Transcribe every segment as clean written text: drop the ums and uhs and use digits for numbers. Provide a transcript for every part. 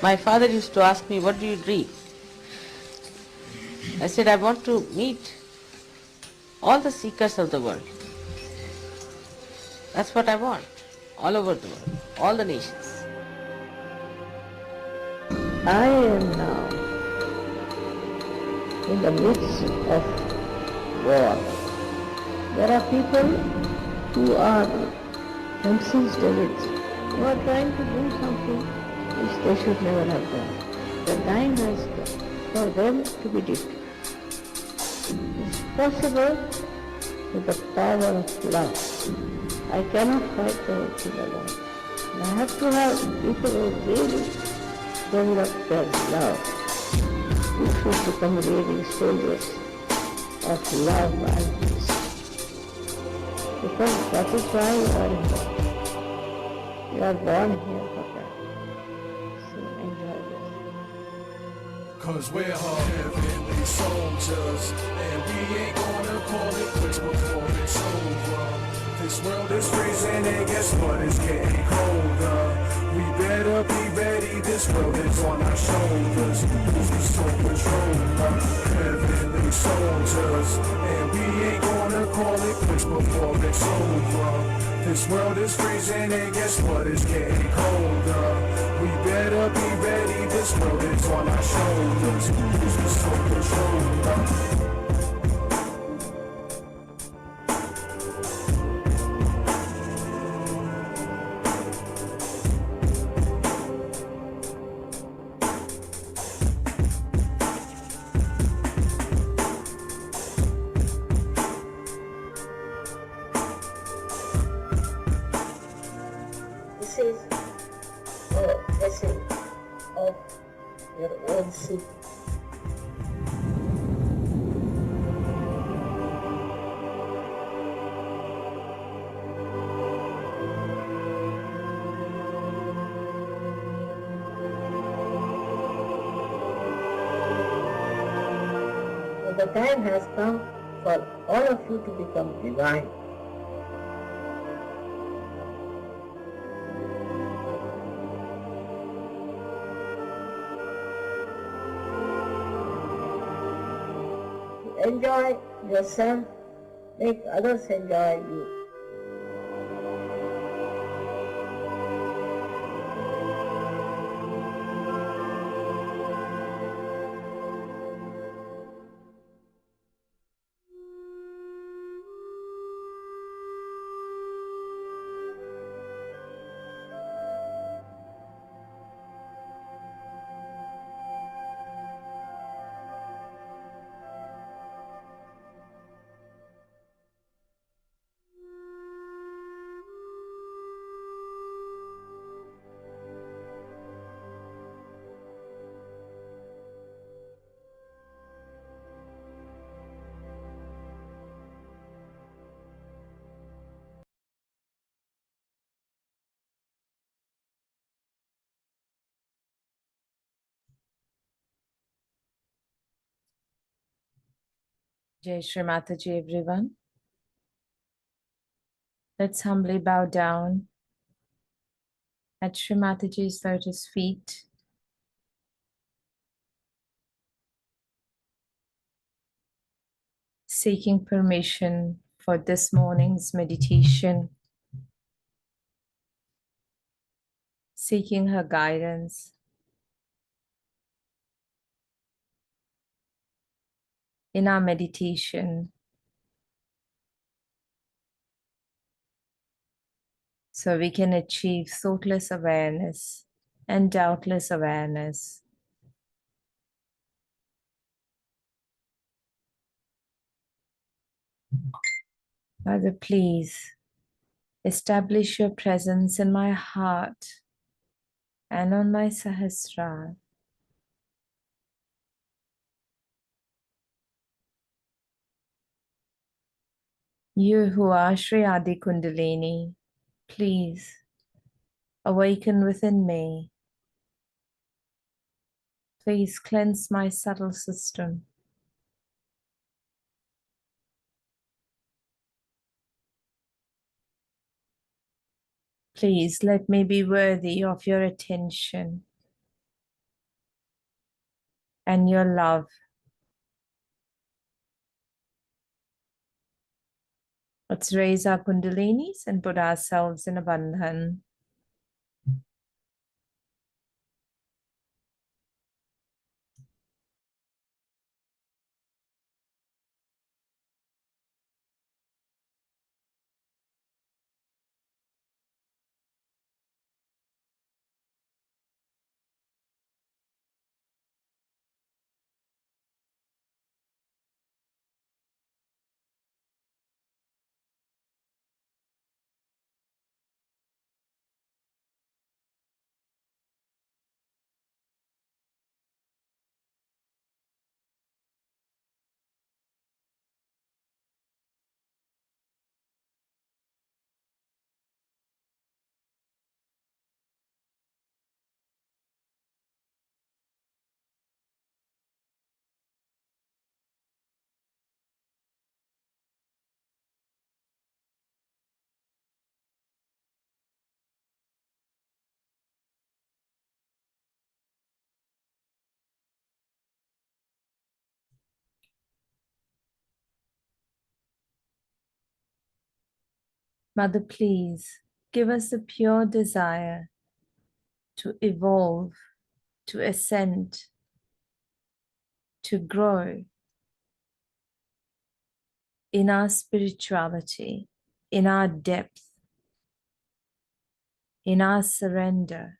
My father used to ask me, what do you dream? I said, I want to meet all the seekers of the world. That's what I want, all over the world, all the nations. I am now in the midst of war. There are people who are themselves devils, who are trying to do something which they should never have done. The time has come for them to be defeated. It's possible with the power of love. I cannot fight the whole thing alone. I have to have people who really develop their love. We should become really soldiers of love and peace. Because that is why you are here. You are born here for that. So enjoy this. Cause we're heavenly soldiers, and we ain't gonna call it quits before it's over. This world is freezing and guess what? It's getting colder. We better be ready, this world is on our shoulders. Who's the soul patroller? Heavenly soldiers, and we ain't gonna call it quits before it's over. This world is freezing and guess what? It's getting colder. We better be ready, this world is on our shoulders. Who's the soul patroller? This is a lesson of your own seeking. The time has come for all of you to become divine. Enjoy yourself, make others enjoy you. Jai Shri Mataji, everyone. Let's humbly bow down at Shri Mataji's lotus feet. Seeking permission for this morning's meditation. Seeking her guidance. In our meditation. So we can achieve thoughtless awareness and doubtless awareness. Father, please establish your presence in my heart and on my Sahasrara. You who are Shri Adi Kundalini, please awaken within me. Please cleanse my subtle system. Please let me be worthy of your attention. and your love. Let's raise our Kundalinis and put ourselves in a bandhan. Mother, please give us the pure desire to evolve, to ascend, to grow in our spirituality, in our depth, in our surrender.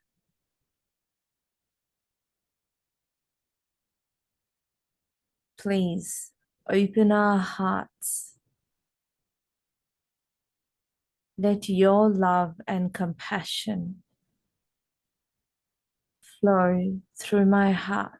Please open our hearts. Let your love and compassion flow through my heart.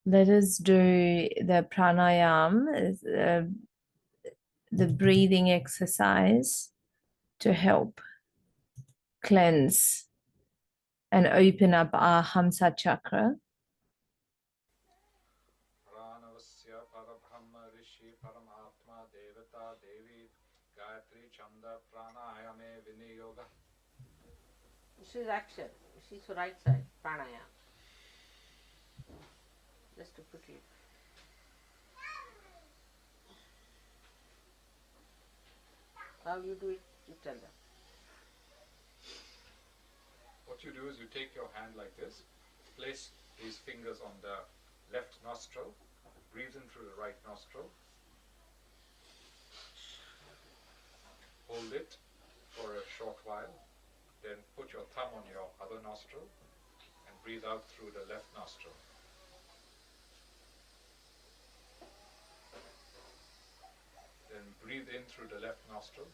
Let us do the pranayam, the breathing exercise to help cleanse and open up our Hamsa Chakra. Pranavasya Parabrahma Rishi Paramatma Devata Devi Gayatri Chanda Pranayame Viniyoga. This is action. This is right side, pranayam. Just to put it. How you do it, you tell them. What you do is you take your hand like this, place these fingers on the left nostril, breathe in through the right nostril, hold it for a short while, then put your thumb on your other nostril and breathe out through the left nostril. Then breathe in through the left nostril,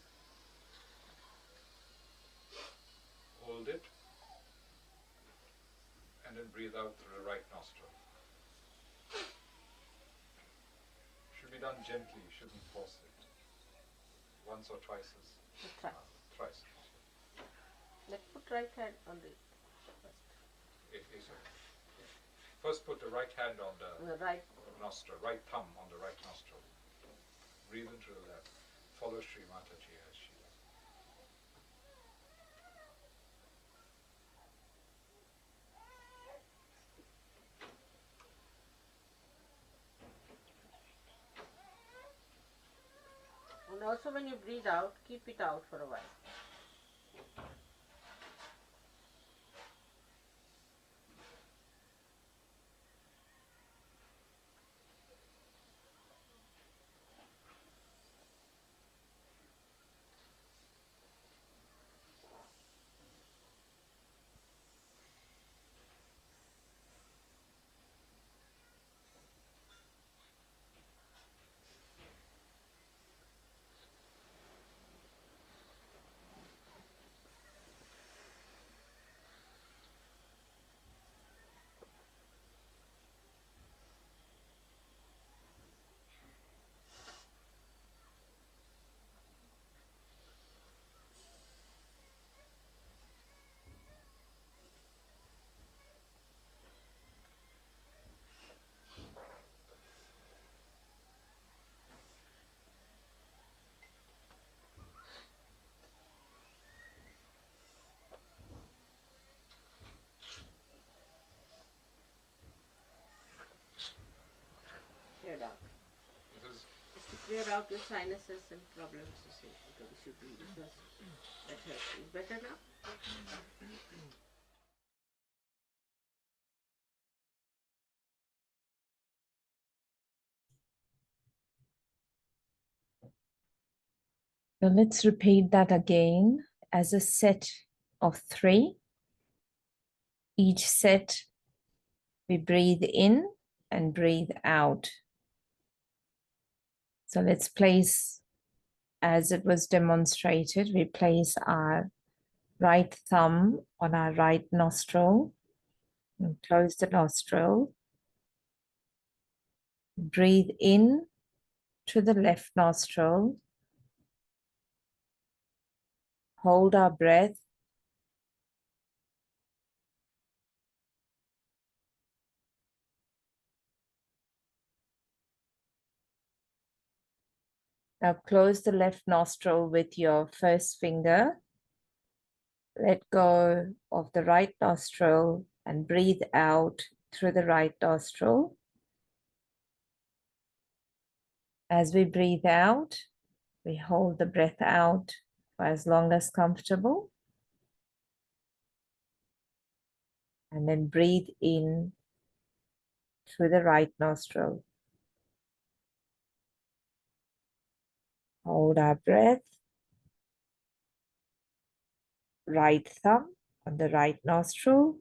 hold it, and then breathe out through the right nostril. Should be done gently, you shouldn't force it. Once or twice is Try. thrice. Let's put right hand on the First put the right hand on the right. nostril, right thumb on the right nostril. Breathe in through the left. Follow Shri Mataji as she does. And also when you breathe out, keep it out for a while. out. This is It's to clear out your sinuses and problems, you see. Because it should be, it was better. It's better now? So let's repeat that again as a set of 3. Each set we breathe in and breathe out. So let's place, as it was demonstrated, we place our right thumb on our right nostril and close the nostril. Breathe in through the left nostril. Hold our breath. Now close the left nostril with your first finger. Let go of the right nostril and breathe out through the right nostril. As we breathe out, we hold the breath out for as long as comfortable. And then breathe in through the right nostril. Hold our breath. Right thumb on the right nostril.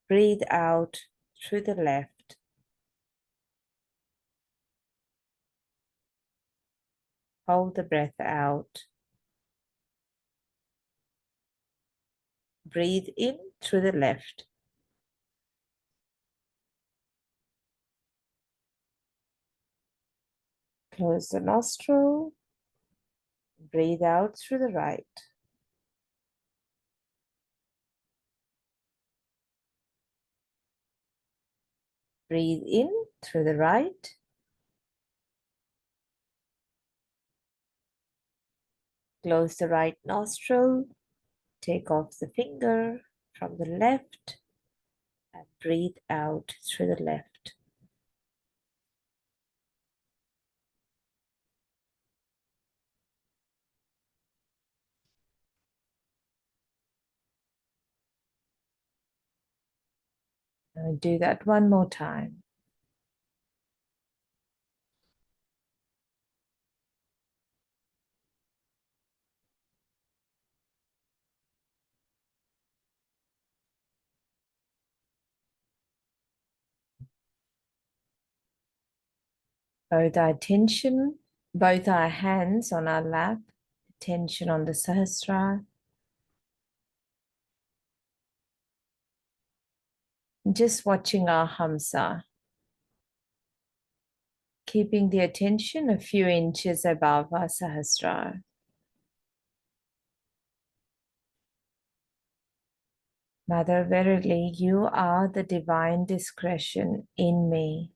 Breathe out through the left. Hold the breath out. Breathe in through the left. Close the nostril. Breathe out through the right. Breathe in through the right. Close the right nostril. Take off the finger from the left and breathe out through the left. And do that one more time. Both our hands on our lap, attention on the Sahasrara. Just watching our Hamsa, keeping the attention a few inches above our Sahasrara. Mother, verily, you are the divine discretion in me.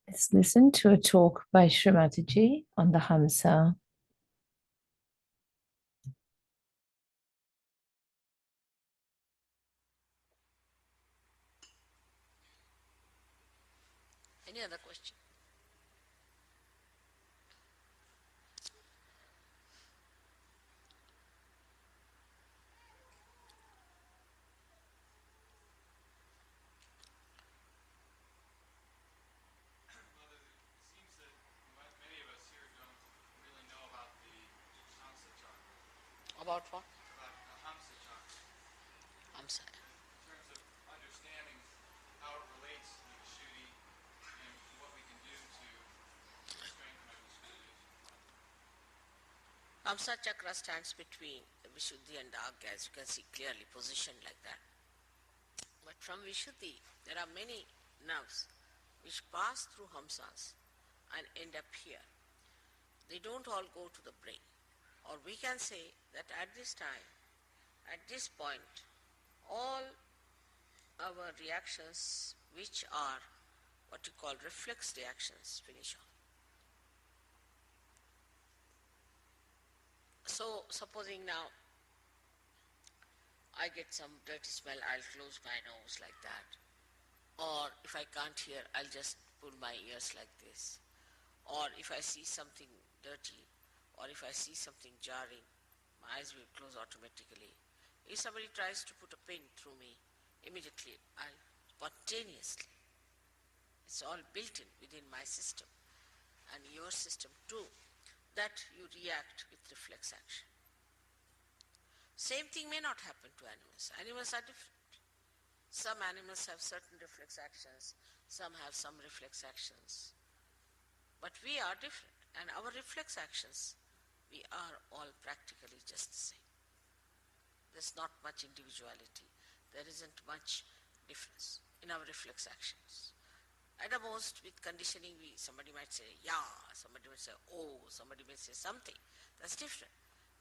Let's listen to a talk by Shri Mataji on the Hamsa. Any other question? About what? About the Hamsa Chakra. Hamsa. In terms of understanding how it relates to the Vishuddhi and what we can do to strengthen our Vishuddhi. Hamsa Chakra stands between the Vishuddhi and the Agya, as you can see clearly, positioned like that. From Vishuddhi, there are many nerves which pass through Hamsas and end up here. They don't all go to the brain. Or we can say that at this time, at this point, all our reactions, which are what you call reflex reactions, finish off. So, supposing now I get some dirty smell, I'll close my nose like that. Or if I can't hear, I'll just pull my ears like this. Or if I see something dirty, or if I see something jarring, my eyes will close automatically. If somebody tries to put a pin through me, immediately I'll spontaneously. It's all built in within my system and your system too, that you react with reflex action. Same thing may not happen to animals. Animals are different. Some animals have certain reflex actions, some have some reflex actions. But we are different, and our reflex actions, we are all practically just the same. There's not much individuality. There isn't much difference in our reflex actions. At the most, with conditioning, somebody might say, yeah, somebody might say, oh, somebody may say something. That's different.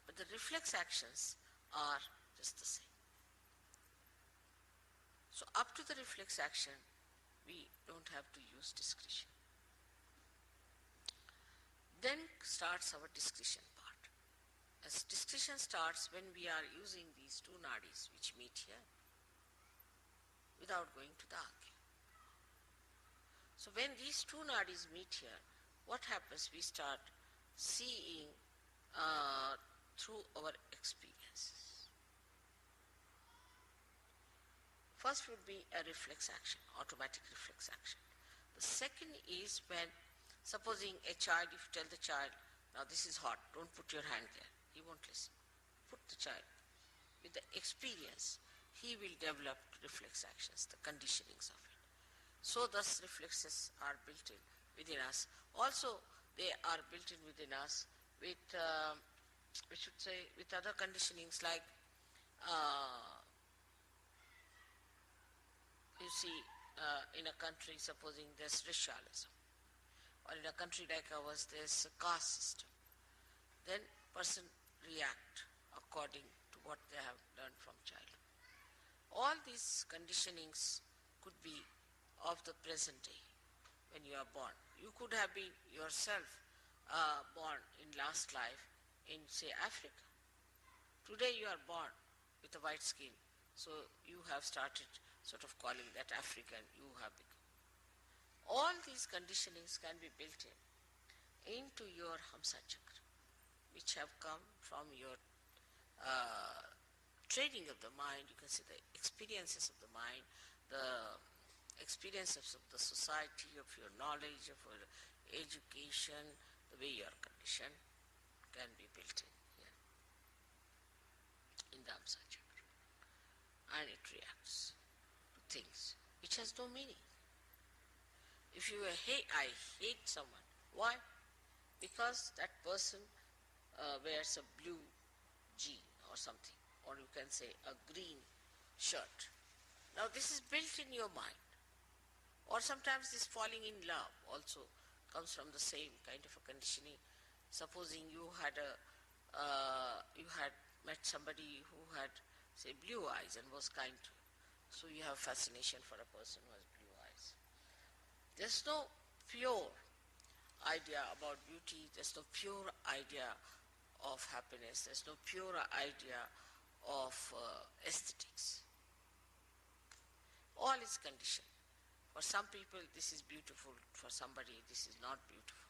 But the reflex actions are just the same. So up to the reflex action, we don't have to use discretion. Then starts our discretion part. As discretion starts when we are using these two nadis which meet here without going to the Agya. So when these two nadis meet here, what happens? We start seeing through our experiences. First would be a reflex action, automatic reflex action. The second is when, supposing a child, if you tell the child, now this is hot, don't put your hand there, he won't listen. Put the child. With the experience, he will develop reflex actions, the conditionings of it. So thus reflexes are built in within us. Also, they are built in within us with, we should say, with other conditionings like, you see, in a country, supposing there's ritualism, or in a country like ours, there's a caste system, then person react according to what they have learned from childhood. All these conditionings could be of the present day when you are born. You could have been yourself born in last life in, say, Africa. Today you are born with a white skin, so you have started sort of calling that African, you have become. All these conditionings can be built into your Hamsa Chakra, which have come from your training of the mind. You can see the experiences of the mind, the experiences of the society, of your knowledge, of your education, the way you are conditioned can be built in here, in the Hamsa Chakra. And it reacts to things which has no meaning. If you I hate someone, why? Because that person wears a blue jean or something, or you can say a green shirt. Now this is built in your mind. Or sometimes this falling in love also comes from the same kind of a conditioning. Supposing you had met somebody who had, say, blue eyes and was kind to you. So you have fascination for a person who has blue eyes. There's no pure idea about beauty, there's no pure idea of happiness, there's no pure idea of aesthetics. All is conditioned. For some people this is beautiful, for somebody this is not beautiful.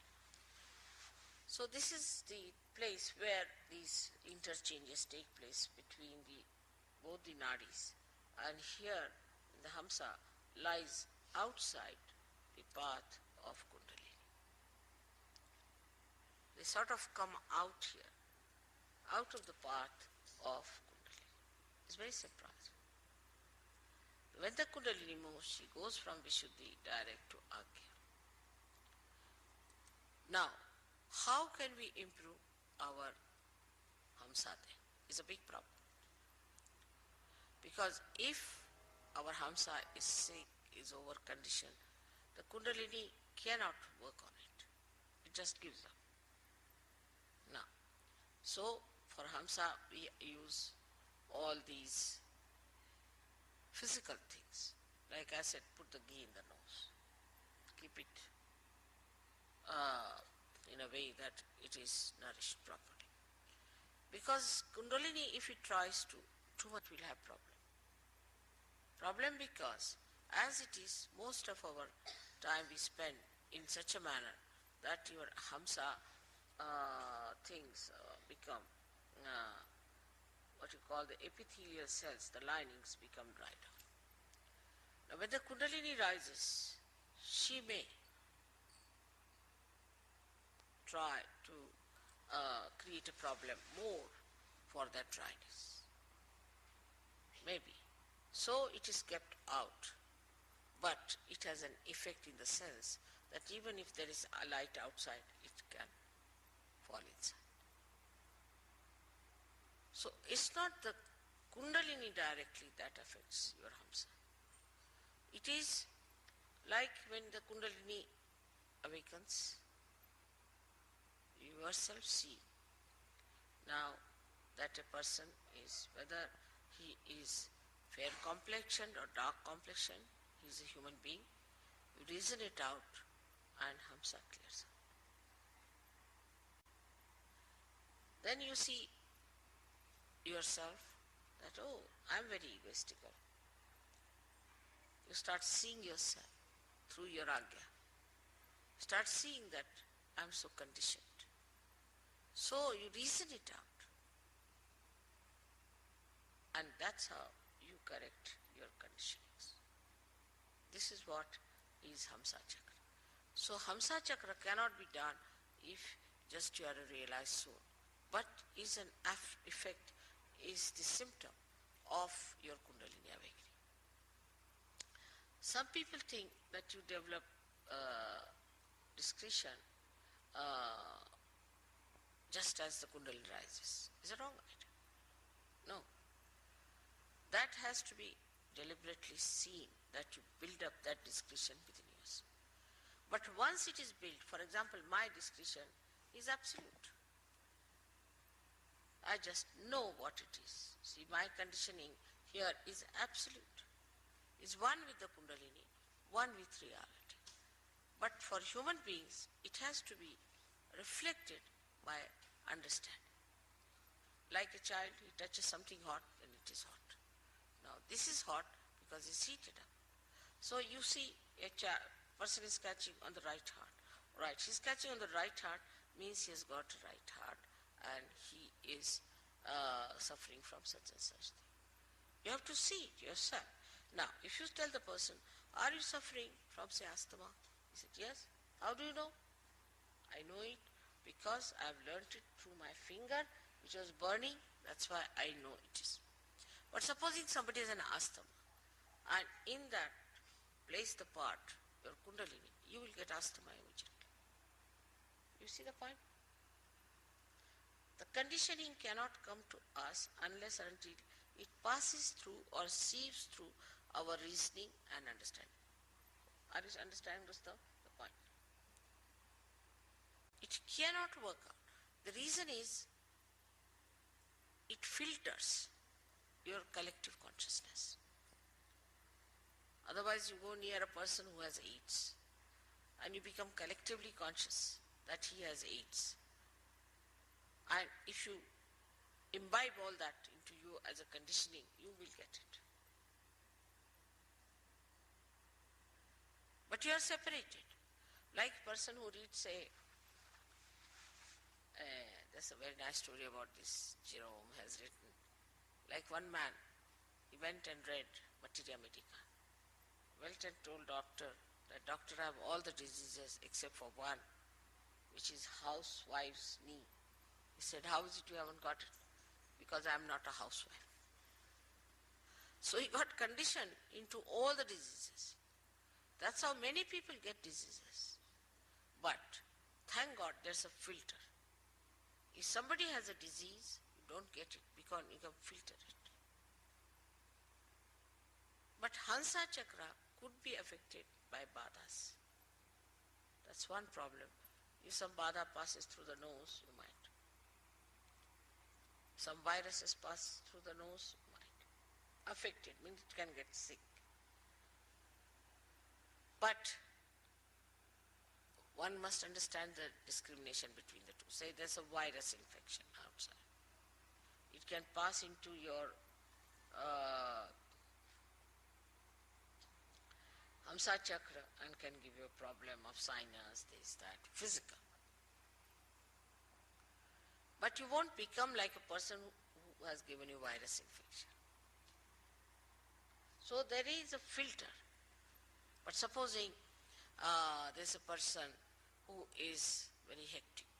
So this is the place where these interchanges take place between both the nadis. And here the Hamsa lies outside the path of Kundalini. They sort of come out here, out of the path of Kundalini. It's very surprising. When the Kundalini moves, she goes from Vishuddhi direct to Agya. Now, how can we improve our Hamsa then? It's a big problem. Because if our Hamsa is sick, is over-conditioned, the Kundalini cannot work on it. It just gives up. Now, so for Hamsa we use all these physical things. Like I said, put the ghee in the nose. Keep it in a way that it is nourished properly. Because Kundalini, if it tries to, too much will have problem. Problem because, as it is, most of our time we spend in such a manner that your Hamsa things become what you call the epithelial cells, the linings become dried out. Now when the Kundalini rises, she may try to create a problem more for that dryness. Maybe. So it is kept out, but it has an effect in the sense that even if there is a light outside, it can fall inside. So it's not the Kundalini directly that affects your Hamsa. It is like when the Kundalini awakens, you yourself see now that a person is, whether he is fair complexioned or dark complexioned, he is a human being, you reason it out and Hamsa clears out. Then you see yourself that, oh, I'm very egoistical. You start seeing yourself through your Agya. Start seeing that I'm so conditioned. So you reason it out. And that's how you correct your conditionings. This is what is Hamsa Chakra. So Hamsa Chakra cannot be done if just you are a realized soul, but is an effect, is the symptom of your Kundalini awakening. Some people think that you develop discretion just as the Kundalini rises. Is a wrong idea. No. That has to be deliberately seen, that you build up that discretion within yourself. But once it is built, for example, my discretion is absolute. I just know what it is. See, my conditioning here is absolute. It's one with the Kundalini, one with reality. But for human beings, it has to be reflected by understanding. Like a child, he touches something hot, then it is hot. Now, this is hot because it's heated up. So you see a person is catching on the right heart. Right, he's catching on the right heart means he has got a right heart and he is suffering from such and such thing. You have to see it yourself. Now, if you tell the person, are you suffering from, say, asthma? He said, yes. How do you know? I know it because I've learnt it through my finger, which was burning. That's why I know it is. But supposing somebody has an asthma, and in that place the part, your Kundalini, you will get asthma immediately. You see the point? The conditioning cannot come to us unless and until it passes through or sieves through our reasoning and understanding. Are you understanding the point? It cannot work out. The reason is it filters your collective consciousness. Otherwise you go near a person who has AIDS and you become collectively conscious that he has AIDS. And if you imbibe all that into you as a conditioning, you will get it. But you are separated. Like a person who reads, say, there's a very nice story about this, Jerome has written. Like one man, he went and read Materia Medica. Went and told doctor that, doctor, I have all the diseases except for one, which is housewife's knee. He said, how is it you haven't got it? Because I am not a housewife. So he got conditioned into all the diseases. That's how many people get diseases. But thank God there's a filter. If somebody has a disease, you don't get it because you can filter it. But Hamsa Chakra could be affected by badhas. That's one problem. If some badha passes through the nose, you might. Some viruses pass through the nose, you might. Affected means it can get sick. But one must understand the discrimination between the two. Say there's a virus infection outside. It can pass into your Hamsa Chakra and can give you a problem of sinus, this, that, physical. But you won't become like a person who has given you virus infection. So there is a filter. But supposing there's a person who is very hectic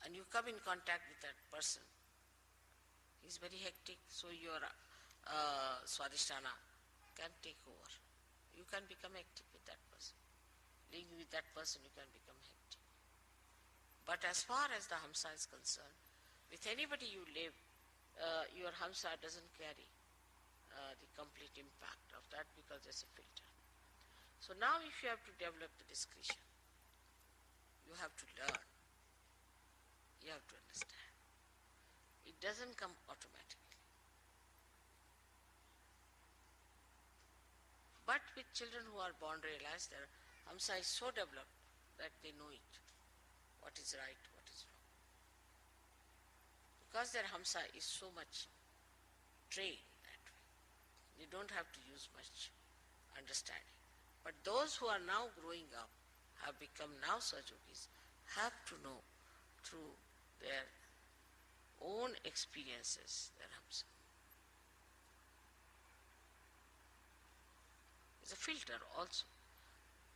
and you come in contact with that person, he's very hectic, so your swadhisthana can take over. You can become hectic with that person. Living with that person, you can become hectic. But as far as the Hamsa is concerned, with anybody you live, your Hamsa doesn't carry the complete impact of that because there's a filter. So now if you have to develop the discretion, you have to learn, you have to understand. It doesn't come automatically. But with children who are born realized, their Hamsa is so developed that they know it, what is right, what is wrong. Because their Hamsa is so much trained that way. You don't have to use much understanding. But those who are now growing up, have become now Sahaja Yogis, have to know through their own experiences their Hamsa. It's a filter also.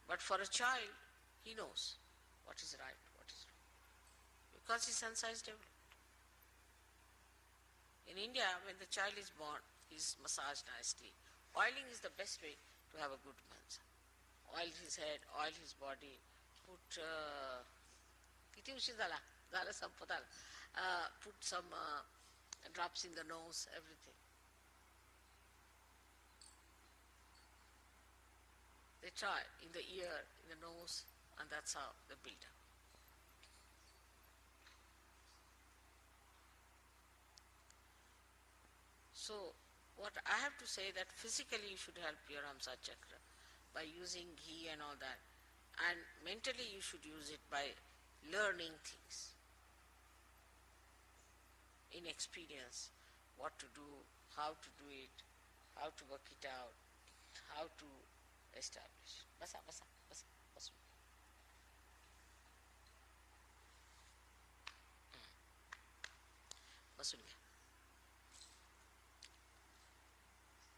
But for a child, he knows what is right, what is wrong. Because his Hamsa is developed. In India, when the child is born, he is massaged nicely. Oiling is the best way to have a good Hamsa. Oil his head, oil his body, put put some drops in the nose, everything. They try in the ear, in the nose, and that's how they build up. So what I have to say that physically you should help your Hamsa Chakra by using ghee and all that, and mentally you should use it by learning things in experience, what to do, how to do it, how to work it out, how to establish. Basa.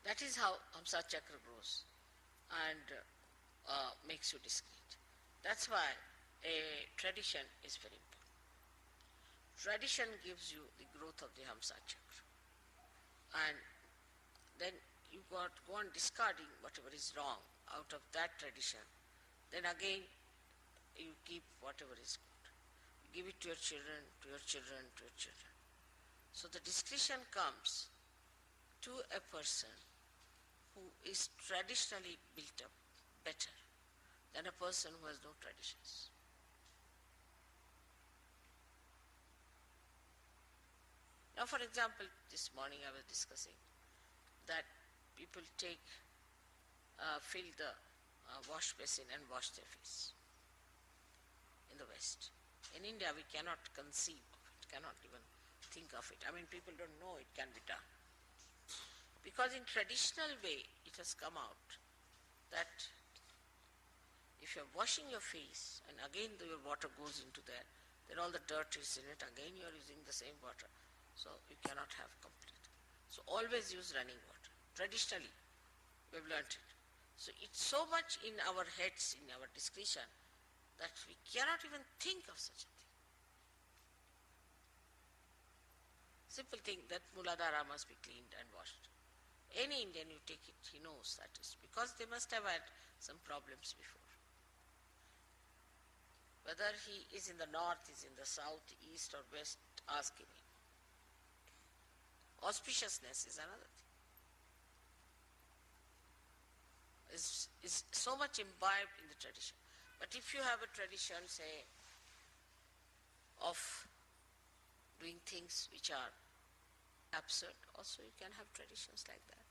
That is how Hamsa Chakra grows and makes you discreet. That's why a tradition is very important. Tradition gives you the growth of the Hamsa Chakra. And then you go on discarding whatever is wrong out of that tradition. Then again, you keep whatever is good. You give it to your children, to your children, to your children. So the discretion comes to a person who is traditionally built up better than a person who has no traditions. Now, for example, this morning I was discussing that people fill the wash basin and wash their face in the West. In India, we cannot conceive of it, cannot even think of it. I mean, people don't know it can be done. Because in traditional way, it has come out that if you're washing your face and again your water goes into there, then all the dirt is in it, again you're using the same water. So you cannot have complete. So always use running water. Traditionally, we've learnt it. So it's so much in our heads, in our discretion, that we cannot even think of such a thing. Simple thing that Muladhara must be cleaned and washed. Any Indian you take it, he knows that is because they must have had some problems before. Whether he is in the north, is in the south, east or west, ask him. Auspiciousness is another thing. is so much imbibed in the tradition. But if you have a tradition, say, of doing things which are absurd, also you can have traditions like that.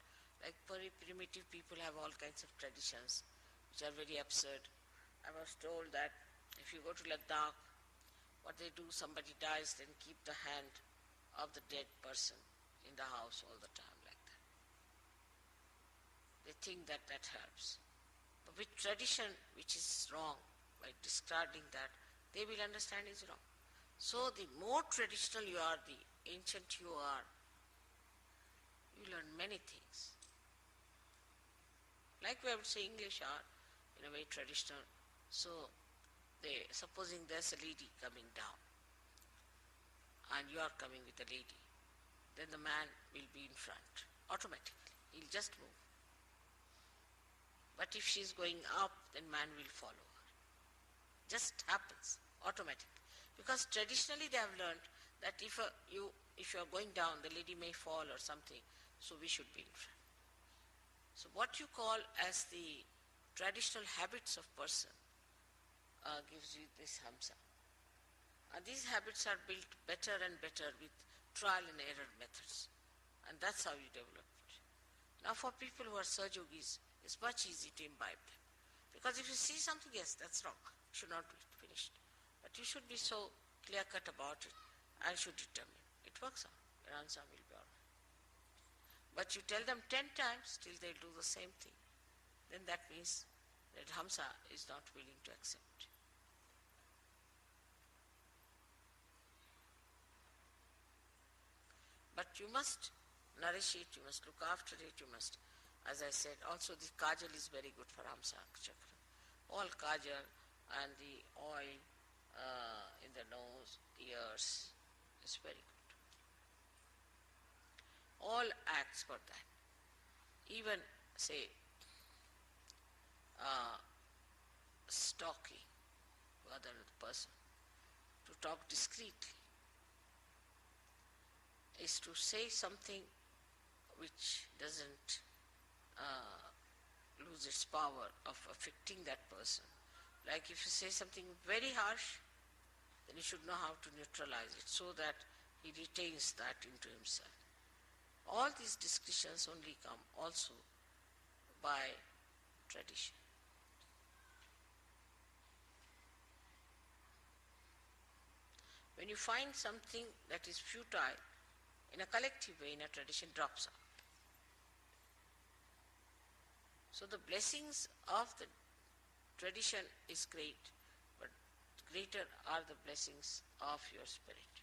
Like very primitive people have all kinds of traditions which are very absurd. I was told that if you go to Ladakh, what they do, somebody dies, then keep the hand of the dead person in the house all the time like that. They think that that helps. But with tradition, which is wrong, by discarding that, they will understand is wrong. So the more traditional you are, the ancient you are, you learn many things. Like we would say English are in a way traditional. So supposing there's a lady coming down and you are coming with a lady, then the man will be in front automatically. He'll just move. But if she's going up, then man will follow her. Just happens automatically. Because traditionally they have learned that if you are going down, the lady may fall or something, so we should be in front. So what you call as the traditional habits of person gives you this hamsa. And these habits are built better and better with trial and error methods. And that's how you develop it. Now for people who are Sahaja Yogis, it's much easier to imbibe them. Because if you see something, yes, that's wrong, it should not be finished. But you should be so clear-cut about it and should determine. It works out. Your answer will be all right. But you tell them 10 times, still they'll do the same thing. Then that means that Hamsa is not willing to accept. But you must nourish it, you must look after it, you must, as I said, also the kajal is very good for Hamsa Chakra. All kajal and the oil in the nose, ears is very good. All acts for that. Even, say, stalking other person, to talk discreetly, is to say something which doesn't lose its power of affecting that person. Like if you say something very harsh, then you should know how to neutralize it so that he retains that into himself. All these discretions only come also by tradition. When you find something that is futile, in a collective way, in a tradition, drops out. So the blessings of the tradition is great, but greater are the blessings of your spirit.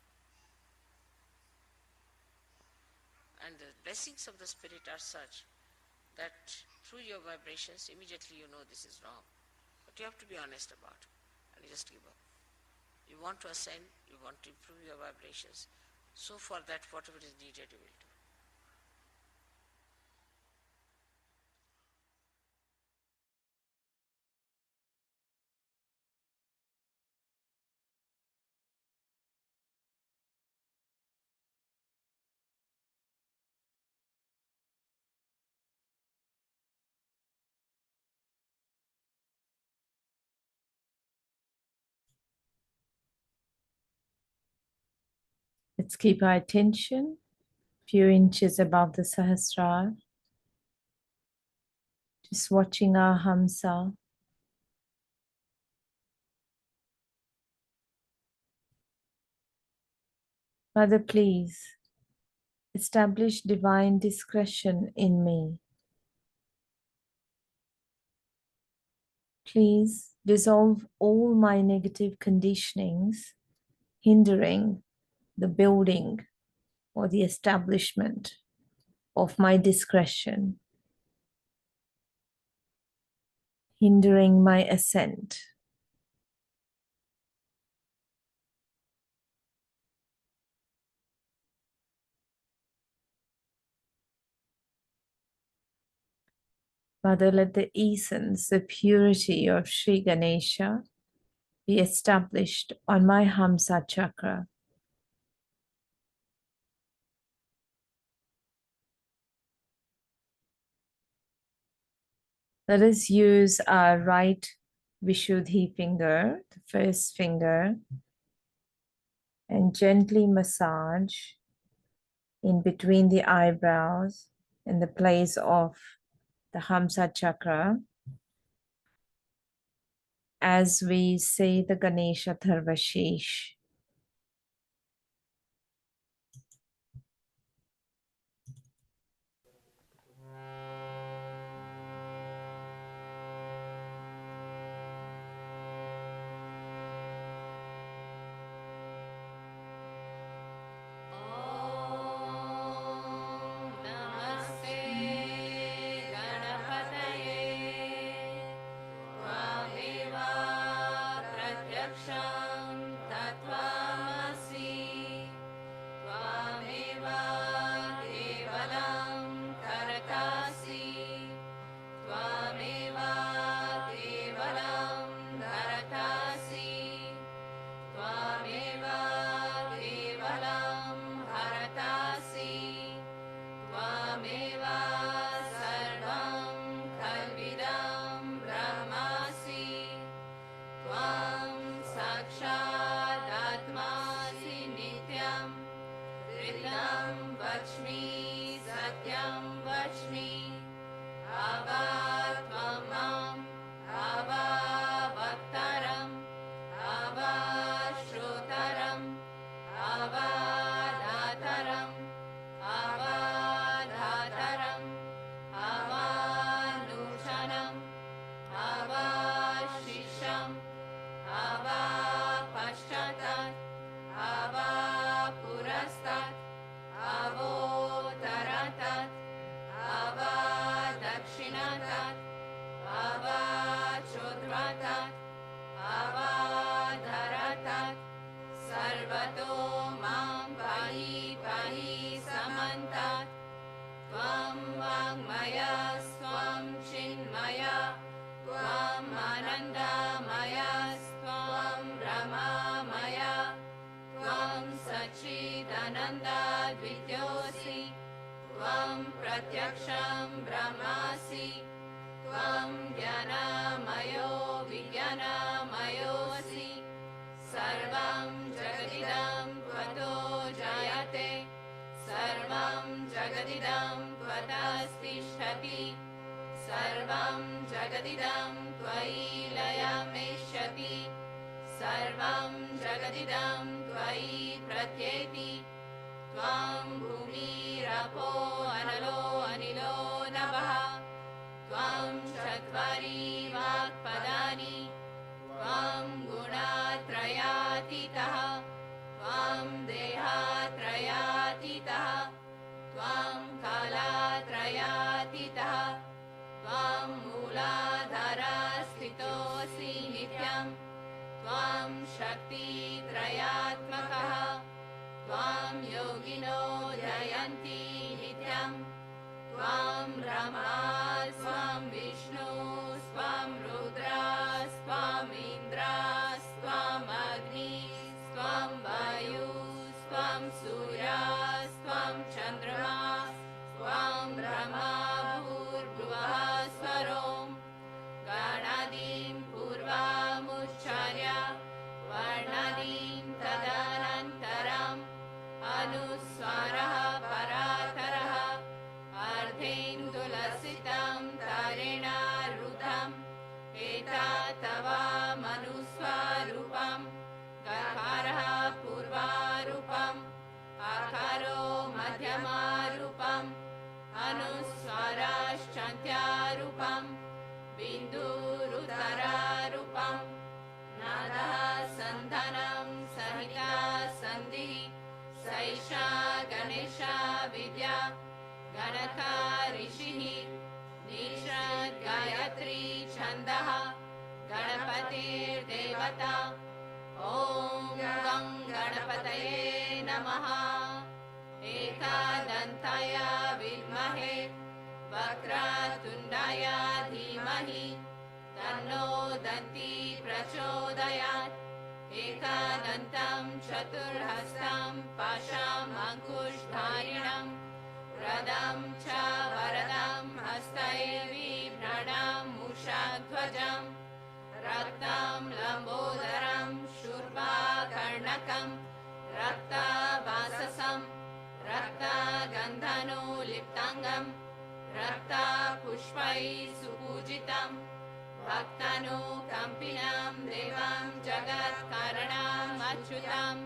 And the blessings of the spirit are such that through your vibrations, immediately you know this is wrong. But you have to be honest about it, and you just give up. You want to ascend, you want to improve your vibrations, so for that, whatever is needed, you will do. Let's keep our attention a few inches above the Sahasrara, just watching our Hamsa. Mother, please establish divine discretion in me. Please dissolve all my negative conditionings hindering the building or the establishment of my discretion, hindering my ascent. Mother, let the essence, the purity of Sri Ganesha be established on my Hamsa Chakra. Let us use our right Vishuddhi finger, the first finger, and gently massage in between the eyebrows in the place of the Hamsa Chakra as we say the Ganesha Tharvashesh. Raktam Lambodaram Shurva Karnakam Rakta Vasasam Rakta Gandhano Liptangam Rakta Pushpai Supujitam Bhaktano Kampinam Devam Jagat Karanam Achyutam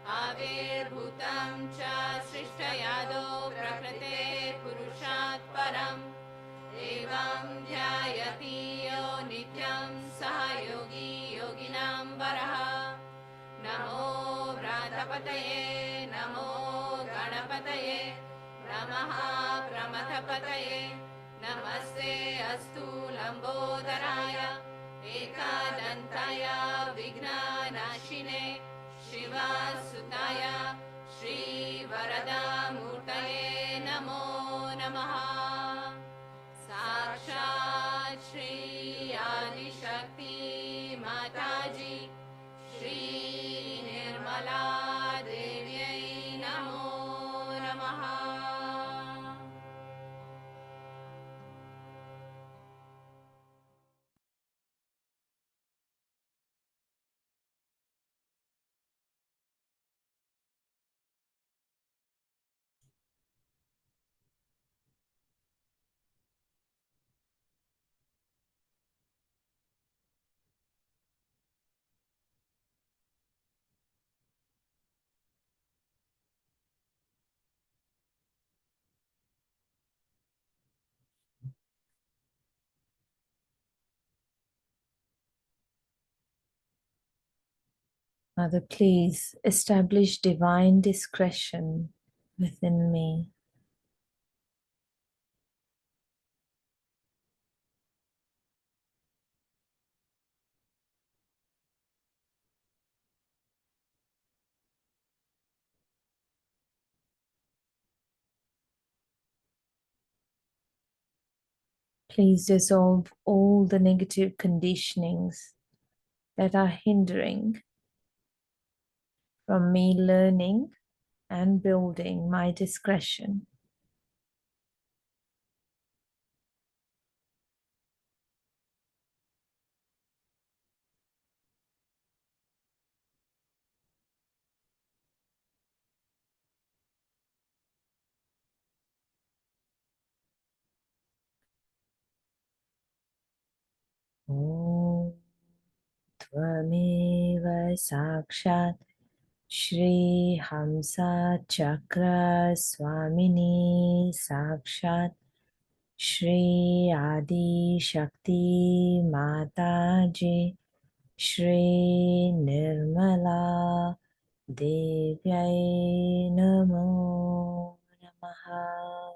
Avirbhutam Cha Srishtayado Prakrite Purushat Param Evam Dhyayati Yo Nityam Sahayogi Yoginam Varaha Namo Vratapataye Namo Ganapataye Namaha Pramathapataye Namaste Astu Lambodharaya Ekadantaya Vignanashine Shiva Sutaya Shri Varada Murtaye Namo Namaha Sakshat Shri Adi Shakti Mataji Shri Nirmala Devyai Namo Namaha. Mother, please establish divine discretion within me. Please dissolve all the negative conditionings that are hindering from me learning and building my discretion. Om Tvameva Sakshat Shri Hamsa Chakra Swamini Sakshat Shri Adi Shakti Mataji Shri Nirmala Devyai Namo Namaha.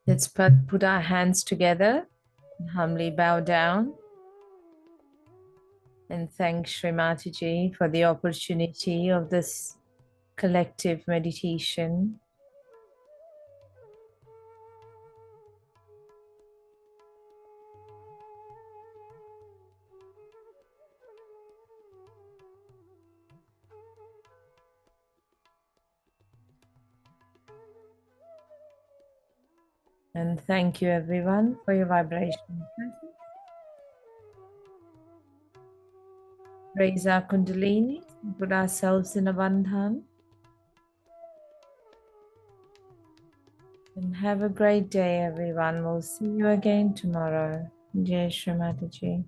Let's put our hands together and humbly bow down and thank Shri Mataji for the opportunity of this collective meditation. And thank you everyone for your vibration. Raise our Kundalini, put ourselves in a bandhan. And have a great day everyone. We'll see you again tomorrow. Jai Shri Mataji.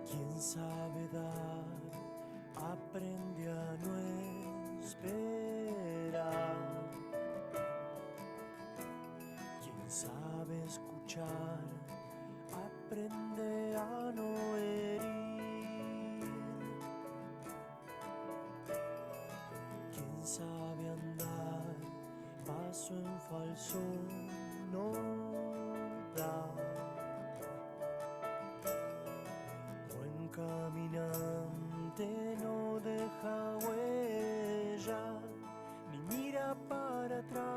Quien sabe dar, aprende a no esperar. Quien sabe escuchar, aprende a no herir. Quien sabe andar, paso en falso no da. Caminante no deja huella ni mira para atrás.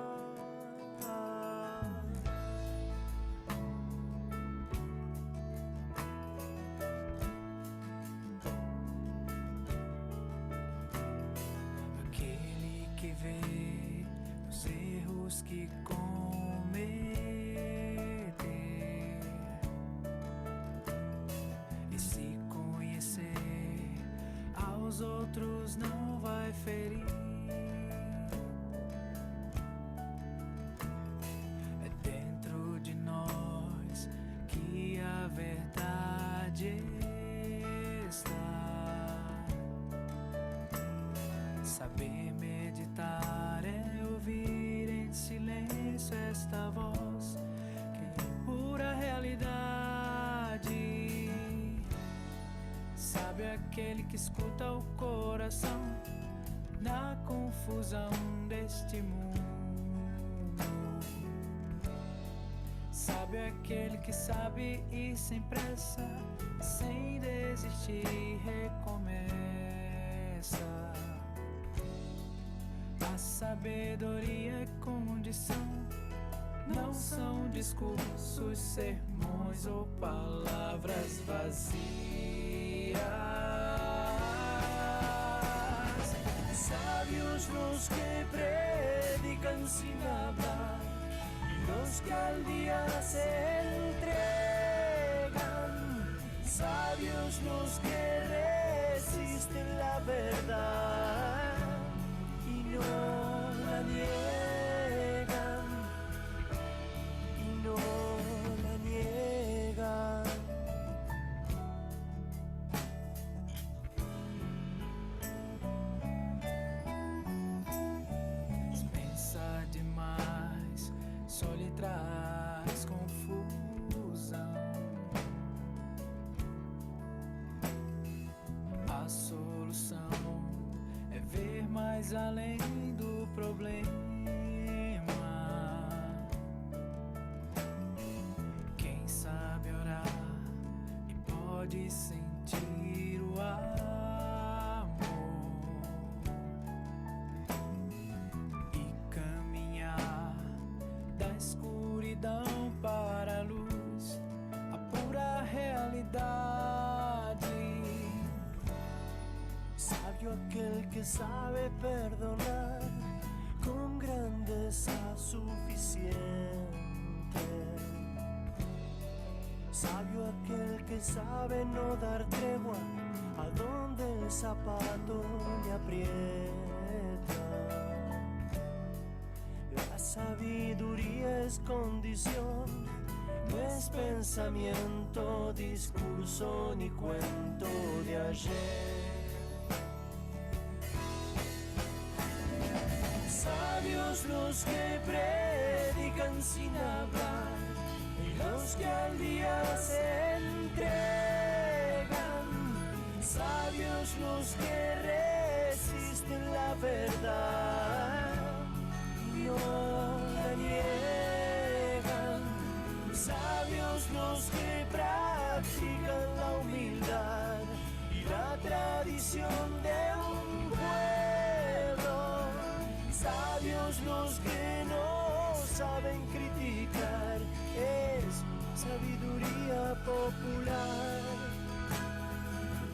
Aquele que vê os erros que comete e se aos outros não vai ferir. É dentro de nós que a verdade está. Saber meditar é ouvir em silêncio esta voz que é pura realidade. Sabe aquele que escuta o coração na confusão deste mundo. Sabe aquele que sabe ir sem pressa, sem desistir, recomeça. A sabedoria é condição, não são discursos, sermões ou palavras vazias. Sabios los que predican sin hablar y los que al día se entregan. Sabios los que resisten la verdad y no la niegan, y no la niegan. Pensa demais, só lhe traz confusão. A solução é ver mais além do problema. pode sentir o amor e caminhar da escuridão para a luz, a pura realidade. Sábio aquele que sabe perdonar com grandeza suficiente. Sábio aquel que sabe no dar tregua a donde el zapato le aprieta. La sabiduría es condición, no es pensamiento, discurso ni cuento de ayer. Sabios los que predican sin hablar, los que al día se entregan. Sabios los que resisten la verdad y no la niegan. Sabios los que practican la humildad y la tradición de un pueblo. Sabios los que no saben criticar, es sabiduría popular.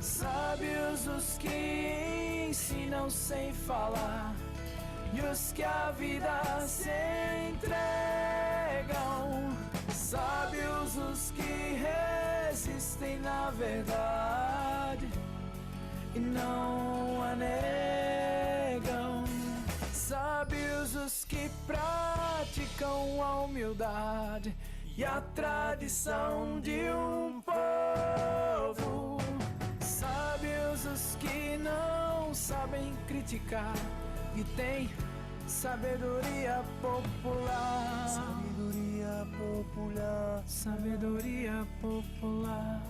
Sábios os que ensinam sem falar e os que a vida se entregam. Sábios os que resistem na verdade e não a negam. Sábios os que praticam a humildade e a tradição de um povo. Sábios os que não sabem criticar e têm sabedoria popular. Sabedoria popular. Sabedoria popular.